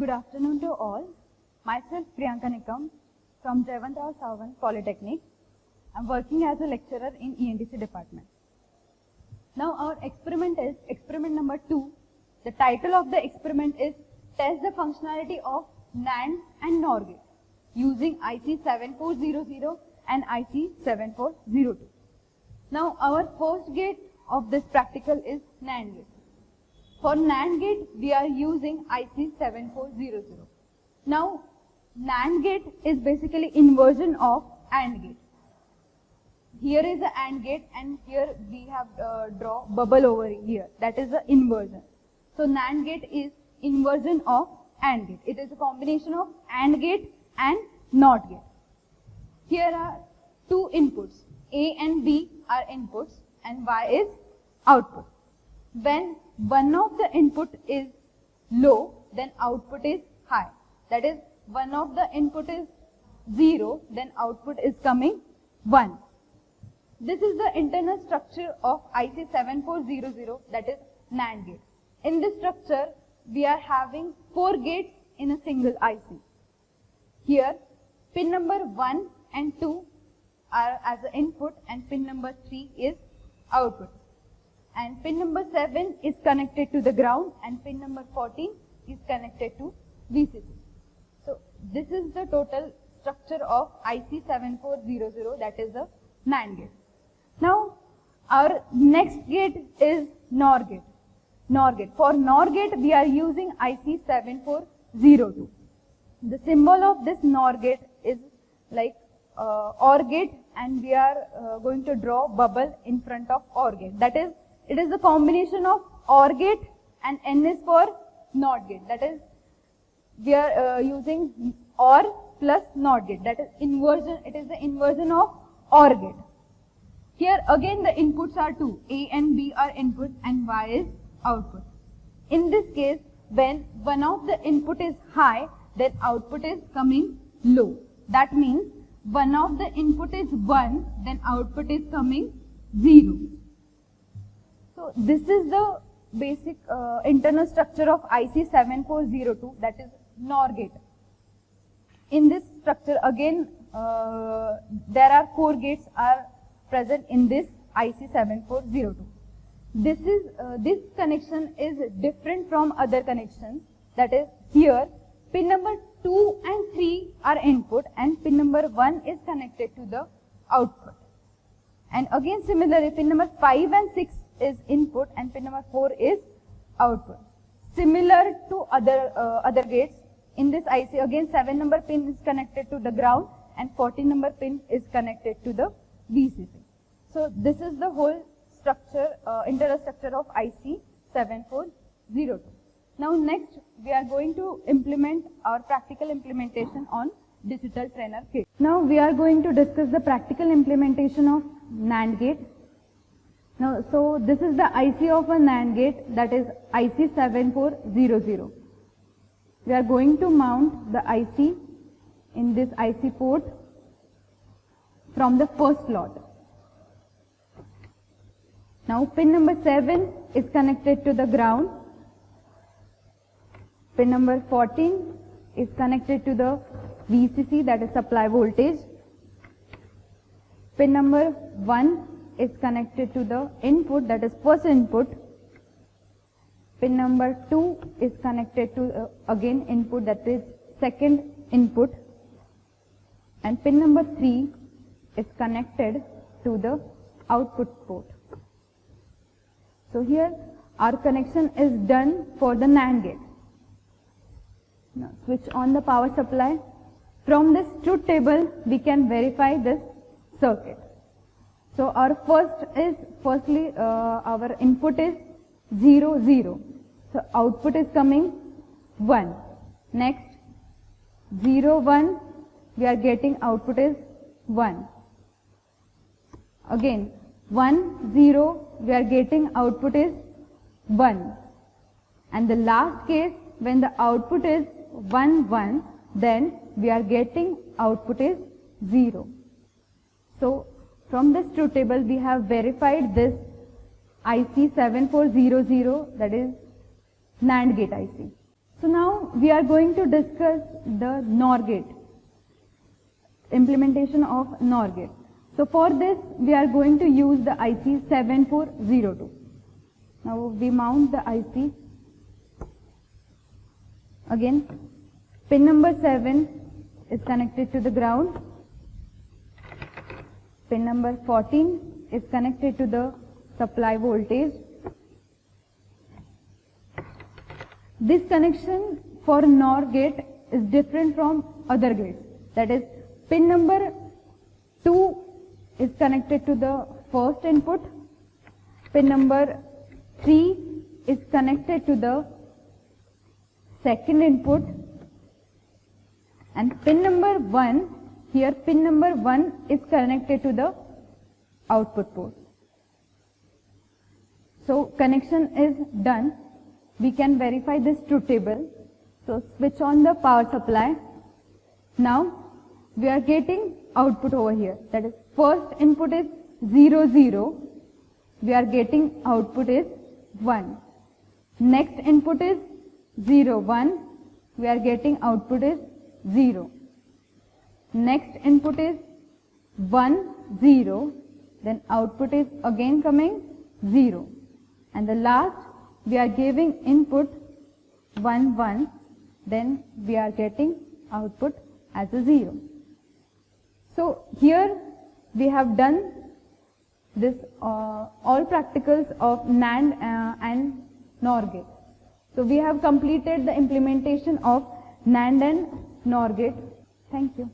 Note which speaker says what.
Speaker 1: Good afternoon to all. Myself Priyanka Nikam from Jayawantrao Savan Polytechnic. I'm working as a lecturer in ENTC department. Now our experiment is experiment number 2. The title of the experiment is Test the functionality of NAND and NOR gate using IC 7400 and IC 7402. Now our first gate of this practical is NAND gate. For NAND gate, we are using IC 7400. Now, NAND gate is basically inversion of AND gate. Here is the AND gate and here we have draw bubble over here. That is the inversion. So, NAND gate is inversion of AND gate. It is a combination of AND gate and NOT gate. Here are two inputs. A and B are inputs and Y is output. When one of the input is low, then output is high. That is, one of the input is 0, then output is coming 1. This is the internal structure of IC 7400, that is NAND gate. In this structure, we are having 4 gates in a single IC. Here, pin number 1 and 2 are as an input and pin number 3 is output. And pin number 7 is connected to the ground and pin number 14 is connected to VCC. So this is the total structure of IC 7400, that is the NAND gate. Now our next gate is NOR gate. NOR gate. For NOR gate we are using IC 7402. The symbol of this NOR gate is like OR gate, and we are going to draw bubble in front of OR gate. That is, it is a combination of OR gate and N is for NOT gate. That is, we are using OR plus NOT gate. That is inversion. It is the inversion of OR gate. Here again the inputs are 2. A and B are inputs and Y is output. In this case, when one of the input is high, then output is coming low. That means one of the input is 1, then output is coming 0. So this is the basic internal structure of IC 7402, that is NOR gate. In this structure again there are 4 gates are present in this IC 7402. This connection is different from other connections. That is, here pin number 2 and 3 are input and pin number 1 is connected to the output. And again similarly pin number 5 and 6 is input and pin number 4 is output. Similar to other gates, in this IC again 7 number pin is connected to the ground and 14 number pin is connected to the VCC. So this is the whole structure, internal structure of IC 7402. Now next we are going to implement our practical implementation on digital trainer gate. Now we are going to discuss the practical implementation of NAND gate. Now, so this is the IC of a NAND gate, that is IC 7400. We are going to mount the IC in this IC port from the first slot. Now pin number 7 is connected to the ground. Pin number 14 is connected to the VCC, that is supply voltage. Pin number 1 is connected to the input, that is first input. Pin number 2 is connected to again input, that is second input. And pin number 3 is connected to the output port. So here our connection is done for the NAND gate. Now switch on the power supply. From this truth table we can verify this circuit. So our firstly our input is 0, 0. So output is coming 1. Next 0, 1, we are getting output is 1. Again 1, 0, we are getting output is 1. And the last case, when the output is 1, 1, then we are getting output is 0. So from this truth table we have verified this IC 7400, that is NAND gate IC. So now we are going to discuss the NOR gate, implementation of NOR gate. So for this, we are going to use the IC 7402. Now we mount the IC. Again, pin number 7 is connected to the ground. Pin number 14 is connected to the supply voltage. This connection for NOR gate is different from other gates. That is, pin number 2 is connected to the first input. Pin number 3 is connected to the second input. And pin number 1, here pin number 1 is connected to the output port. So connection is done. We can verify this truth table. So switch on the power supply. Now we are getting output over here. That is, first input is 0, 0. We are getting output is 1. Next input is 0, 1. We are getting output is 0. Next input is 1, 0. Then output is again coming 0. And the last, we are giving input 1, 1. Then we are getting output as a 0. So here we have done this all practicals of NAND and NOR gate. So we have completed the implementation of NAND and NOR gate. Thank you.